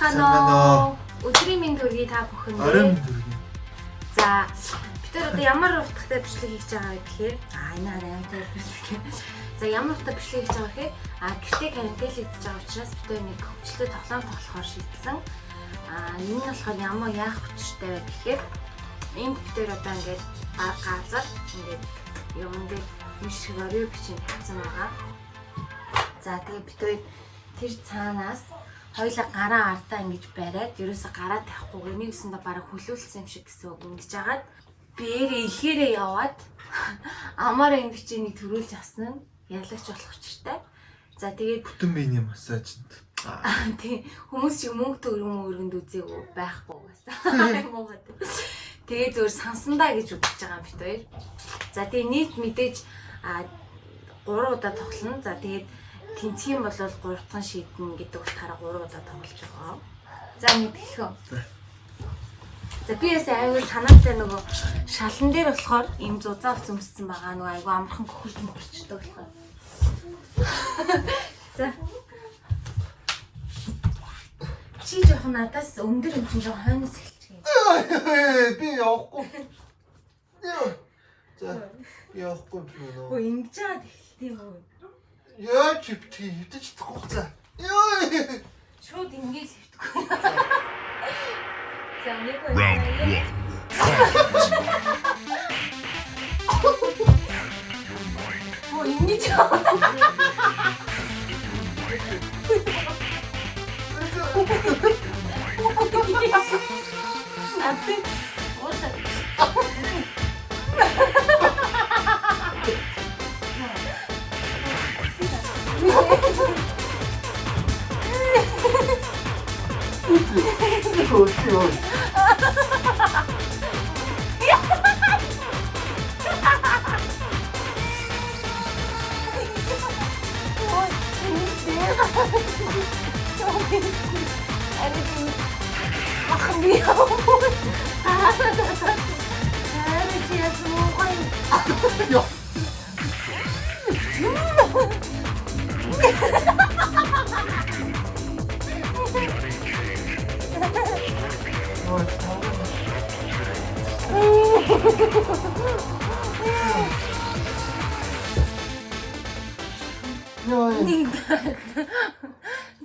Хано өдрийн минь төргий та бүхэндээ. Оройн төргий. За бид нар одоо ямар утгатай бичлэг хийж байгаа вэ гэхээр энэ аимтай бичлэг. За ямар утгатай бичлэг хийж байгаа вэ гэхээр гэртээ карантин хийж байгаа учраас бид нэг хөвчлөлтөд тоглоом тоглохоор шийдсэн. Энэ нь болохоор ямар яах хүчтэй вэ гэхээр энд бид нар одоо ингээд газар ингээд юм дээр мишг орой бичиж тавьсан байгаа. За тэгээ бид тэр цаанаас хоёулаа гараа артаа ингэж бариад ерөөсө гараа тавихгүй нэг өсөндө бараг хүлүүлсэн юм шиг гэсэн үг ингэж агаад бээрээ ихээрээ яваад амаар ингэж нэг төрүүлж авсан нь яллагч болох учиртай. За тэгээд бүтэн биений массажнд. Тий хүмүүс шиг мөнгө өргөнд үзээгүй байхгүй байсан. Тэгээ зөвөр сансандаа гэж үзэж байгаа юм бит хоёр. За тэгээ нийт мэдээж 3 удаа тоглоно. За тэгээд тэнцэх юм бол 3 дахь шийднэ гэдэг утгаараа 3 удаа тоглож байгаа. За мэдчихв. За би ясаа аюул санаатай нөгөө шалан дээр болохоор ийм зузаав зөмссөн байгаа нөгөө аюул амархан гөхөрч мөрчдөг болохоор. За. Чи жоох надаас өндөр юм чинь жоох хойноос эхэлчих юм. Би явахгүй. За явахгүй нөө. Өө ингэж яагаад эхэлтий юм бэ? Яа чипти хитэж чадахгүй за. Ёо. Шууд ингэж хөвтөхгүй. За нэг Round 1. Өө ингэж Ати оса.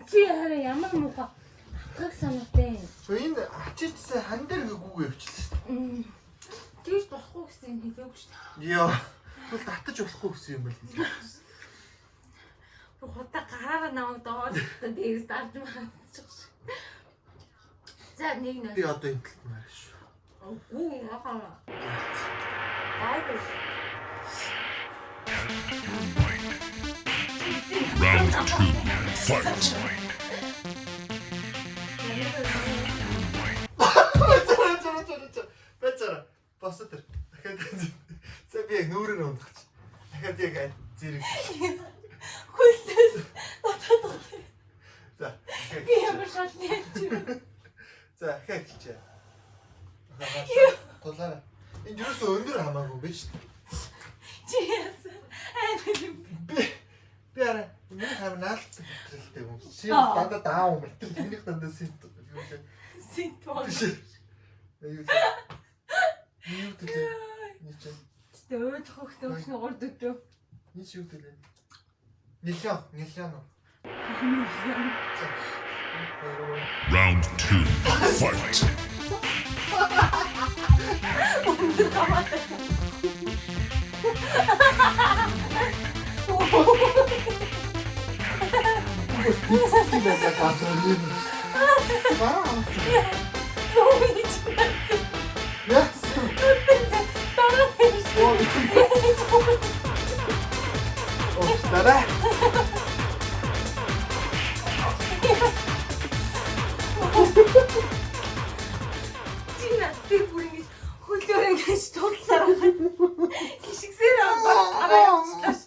Чи хараа ямар муухай хатгах санаатай. Энэ ачаачсаа хан дээр гүг явчихлаа шүү дээ. Тийш болохгүй гэсэн юм хэлээгүй шүү дээ. Яа. Тэгвэл татаж болохгүй гэсэн юм бол. Хутаа гараараа намайг доод дээрээс дарж магадчих шиг. За нэг нэг. Би одоо энэ талд мараа шүү. Үгүй яхаа. Айгуу. Round 2. Fight. Бачара. Босоо тэр. Дахиад. За би яг нүүрээр ундах. Дахиад яг зэрэг. Хүлээс татаад. За. Би ямар шатны юм. За дахиад хийчээ. Тулаарай. Энэ юусоо өндөр хамаагүй биш. Чи яасан? Аймаг юм. Би арай энэ хам наалт хэлтэй юм. Чи дандаа даав юм. Тэнийг дандаа синт. Синт бол. Аюу. Юу төлөө? Ничээ. Тэ өөд хөхтэй өчнө 3 4. Нич юу төлөө? Нилээ. Round 2. Fight. Чина тэр бүр ингэж хөлөөр ингэж тулсаар байгаа. Гişгсээр аваад.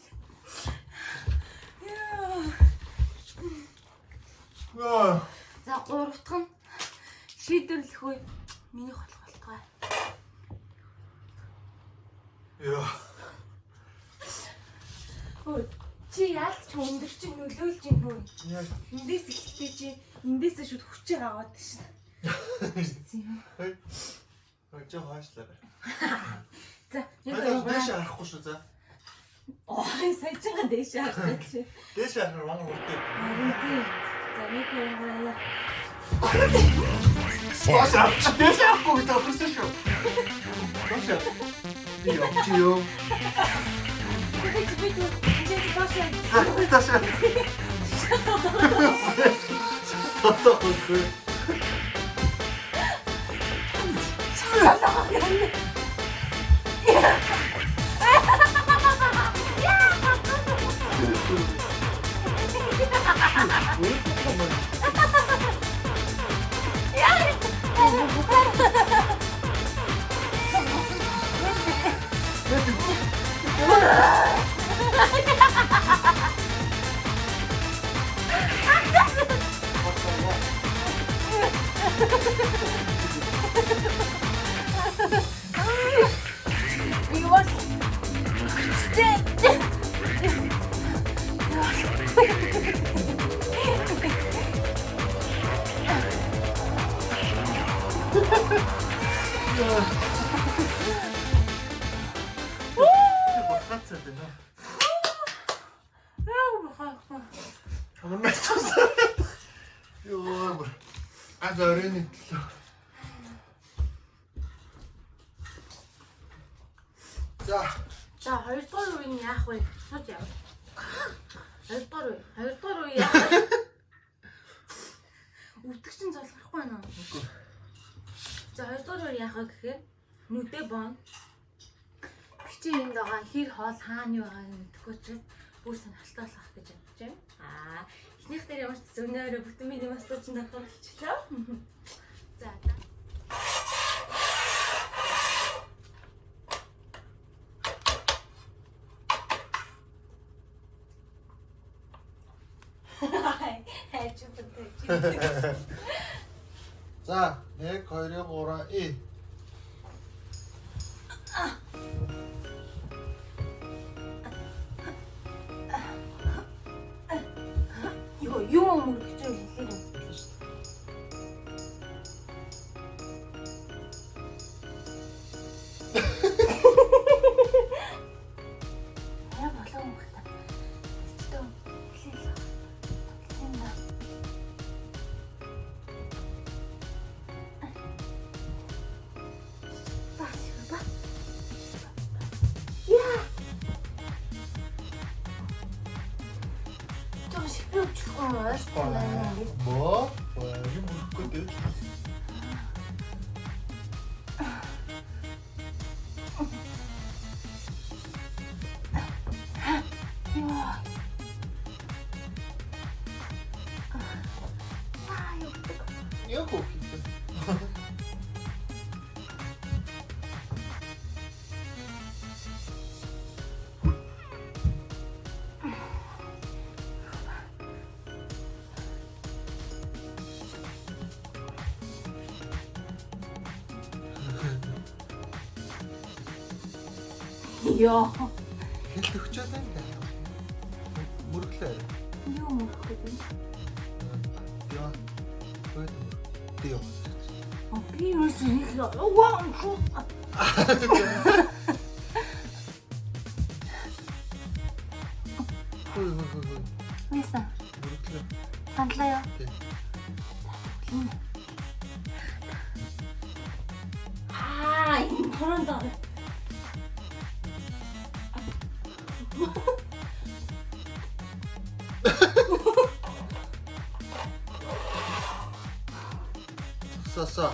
За 3 дахь нь шийдвэрлэх үе миний холбоотгой. Яа. Чи яалч өндөр чинь нөлөөлж юм хөө. Яа. Эндээс ихтэй чи Эндээсээ шууд хүчээ аваад шин. Хөөе. Жоо хаашлаа. За, Дээш харахгүй шүү за. Ой, сайжгаа дээш харах чи. Дээш харах мангар хүртээ. За, нэг яа. Фас дээш харахгүй гэдэг авчихсан шүү. Баша. Би явчихё. Таша. Тотоо. За, хоёрдугаар үеийн яах вэ? Сууд яв. Хоёрдугаар үе яах вэ? Өвдөг чинь золгохгүй байна уу? За, хоёрдугаар үе яах вэ гэхээр нүдэ бон. Бичээ энд байгаа хэр хоол хаана юу байгааг мэдэхгүй учраас бүр сонирхолтой болох гэж бодож байна. Эхнийх дээр ямар ч зөвнөөрөө бүтэн миний масаж нарах болчихлоо. За. За, 1 2 3 и. Юу мөрөгч хэлээ. Я болоо мөхтэй. Өчтөө хэлээ. Мо, юм мөрөхгүй дээ. Яа гоо. Яа. Хэл өгчөөд байна. Мөрөглөө. Юу мөрөхгүй бэ? Яа. Дээ. Би юусэн нэг вау. Хөөе. Виса. Мөрөглөө. Сандлаа яа. Энэ хорондоо. Саса.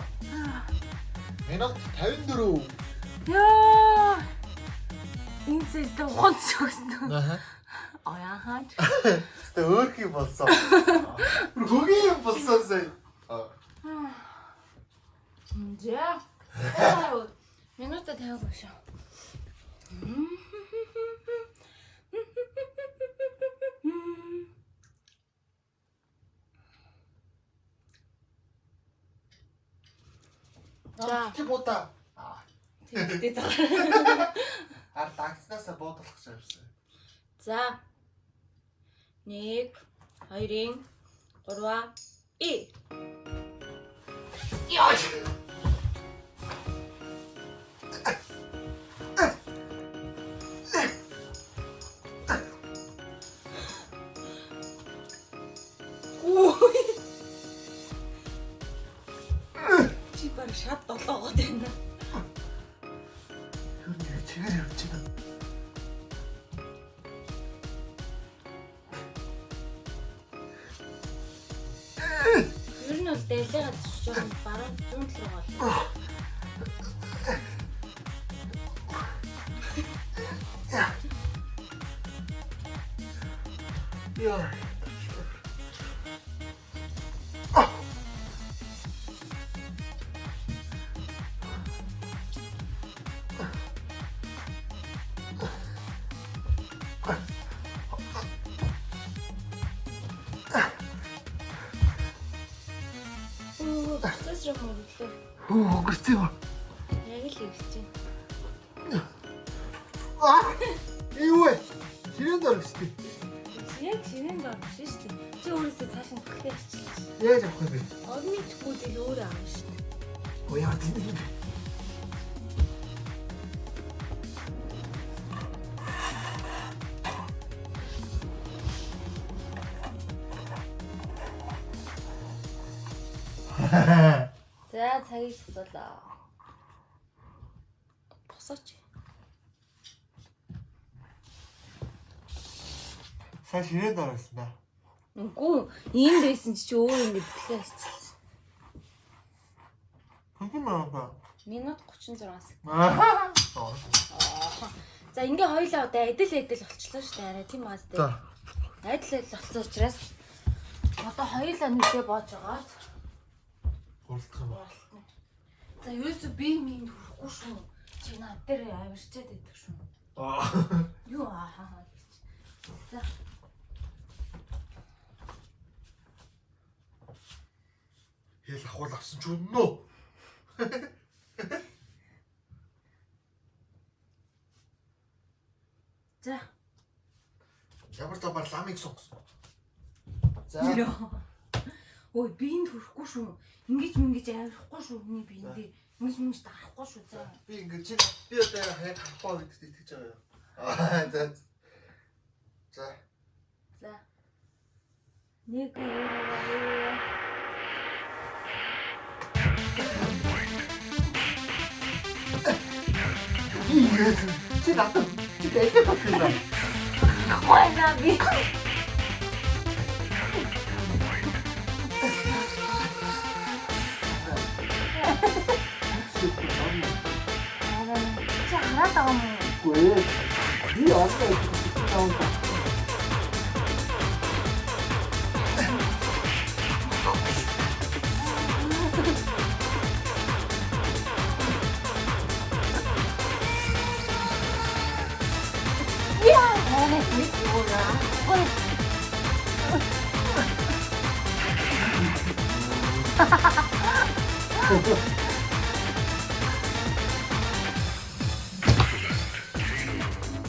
Минут 54. Яа. Инцэс дэ хонц өгсөн. Аа. Аяахан. Тэ өөрхий болсон. Хөгийн юм болсон сая. За. Минутаа тавиагүй шүү. За. Чи буута. Тэгтээ таа. Ар дагцнаасаа буудлах гэж явсан. За. 1 2 3 И. Яа. Чи баг шат долоогоод байна. Юу нэг чигээр явж байна. Ер нь бол дэлгэгээ зөв баруун зүүн рүү гол. Яа. Цэцрэх мөрлөө. Өнгөрцөө юу? Яг л ивч чинь. Юу вэ? Ширээн дор шүү дээ. Яг шинийн дор биш шүү дээ. Чи өөрөөсөө цааш нь бүхлээ арчилж. Яаж авах юм бэ? Огны чгүүдийг өөр аавна шүү дээ. Оо яа тийм юм. За цагийг цуцлаа. Босооч. Сайн ширээн дор байсан да. Үгүй ийм байсан чи өөр ингэ бүхлээ арчилж. Хэнхэн маа. Минут 36-аас. Аа. За ингээ хоёлаа одоо адил болчихлоо шүү дээ. Арай тийм баас дээ. За. Адил болсон учраас одоо хоёлаа нүдээ боож байгаа. Хурдах юм. За ерөөсөө би минь хүрэхгүй шүү. Чи над дээр авирчаад байдаг шүү. Аа. Юу аа гэж. За. Хэл ахуул авсан ч үнэн үү? За. Ямар замаар ламыг сонгосон. За. Ой биэнд хүрэхгүй шүү. Ингэж авирахгүй шүү хүний биендээ. Ингэж дарахгүй шүү. За. Би ингэж би одоо хаяг харахгүй гэдэгт итгэж байгаа юу? Аа за. За. За. Нэг Чи надад чи дэйтэй болсон. Ой на би. Чи хараад байгаа юм уу? Үгүй ээ. Би одоо таавал.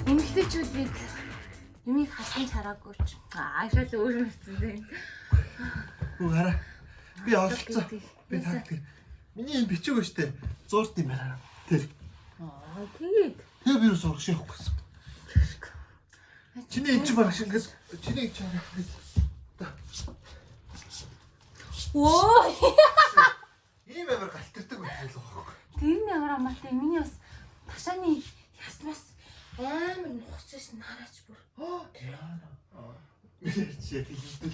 Эмэгтэйчүүд бид юмыг хасан чараагүй ч аашаал өөр мэдсэн. Үгүй хараа. Би олцсон. Би тагтыг. Миний энэ бичиг ба штэ. Зурд юм байна. Тэр. Тэгээд Тэгээ би зураг шийхгүй гэсэн. Чиний энэ ч баг шингээд чиний чараа. Оо. Ийм амар галтэрдэг байх л байна. Тэр нь ямар амартай миний бас ташааны яснаас амар нухчих шин хараач бүр. Би чи хэлдэг.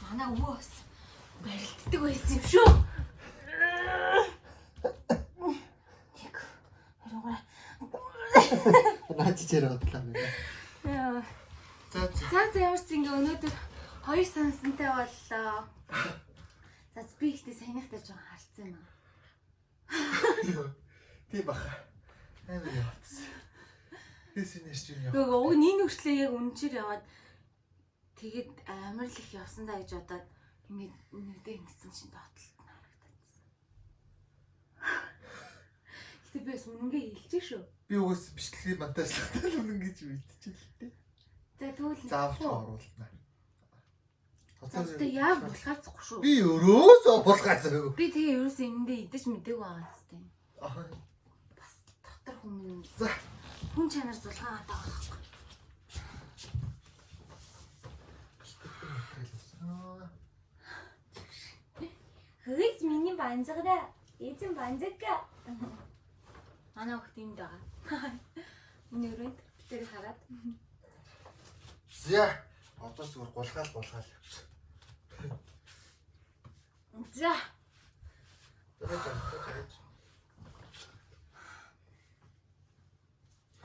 Манай өвөө бас барилддаг байсан юм шүү. Яг хараа. Наач чирээ бодлоо мэн. Яа. За Ямарч ингээ өнөөдөр хоёр сансантай боллоо. За би ихтэй саяхтай жоо харцсан юм аа. Тийм баха. Амар яац. Хэсэг нэрч юм яа. Нөгөө нэг хүртлээ яг үнчээр яваад тэгээд амар л их явсан даа гэж бодоод ингээд нүдээ ингэсэн чинь доотлолт харагдаад. Гэтэ би бас үнэнгээ хэлж шүү. Би угаас бичлэгийн монтажлахтаа л үнэн гэж мэдчихээ. За тэгвэл Заавал оруулна. Тэ яа булгаацахгүй шүү. Би өрөөсөө булгаацаагүй. Би тэгээ ерөөсөө эндээ идэж мэдээгүй байгаа зү. Аа. Бас дотор хүмүүс. За. Хүн чанар зулгаагаад байгаа байхгүй. Хөөс миний банзагда. Эзэн банзагка. Манай хот энд байгаа. Миний өрөөнд тэр хараад. За. Одоо зүгээр булгаал явчих. За.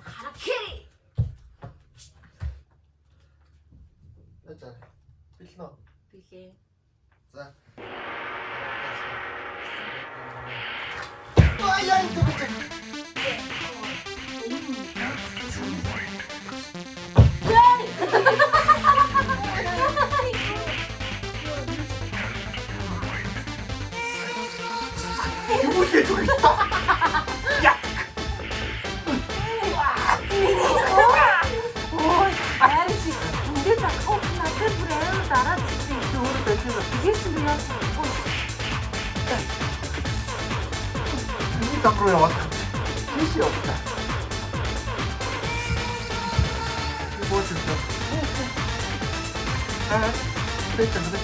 Харакири. За. Билнэ. Билээ. За. Ай 앞으로 나왔다. 끝이 없다. 이거 뭐 줄까? 아, 그랬다. 뭐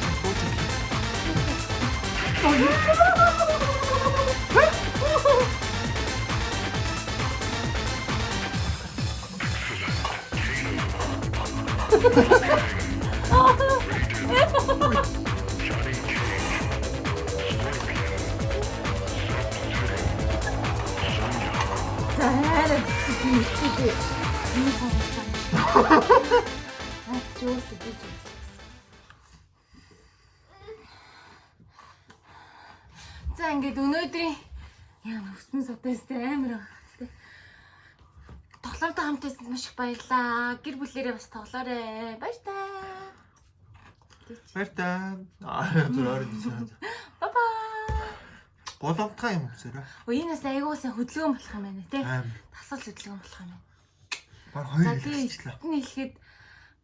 За ингээд өнөөдрийн яа өсмөн сутастай амар байна. Тоглоомтой хамт байсан маш их баярлаа. Гэр бүлээрээ бас тоглоорой. Баярлалаа. Баяртай. Зөөр нь. Бай бай. Боломтгой юм өсөрөө. Уянаас айгуусаа хөдөлгөөн болох юм байна те. Тасал хөдөлгөөн болох юм байна. Баг За хоёр тийм хэлчихлээ. ихний хэлэхэд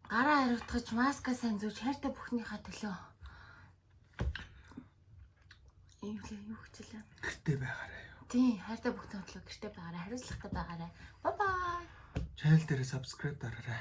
гараа хариутгаж маска сайн зүүж хайртай бүхнийхээ төлөө. Юу хичээлээ. Гэртээ байгаарай. Тийм, хайртай бүхний төлөө гэртээ байгаарай, хариуцлагатай байгаарай. Бай бай. Channel дээр subscribe дараарай.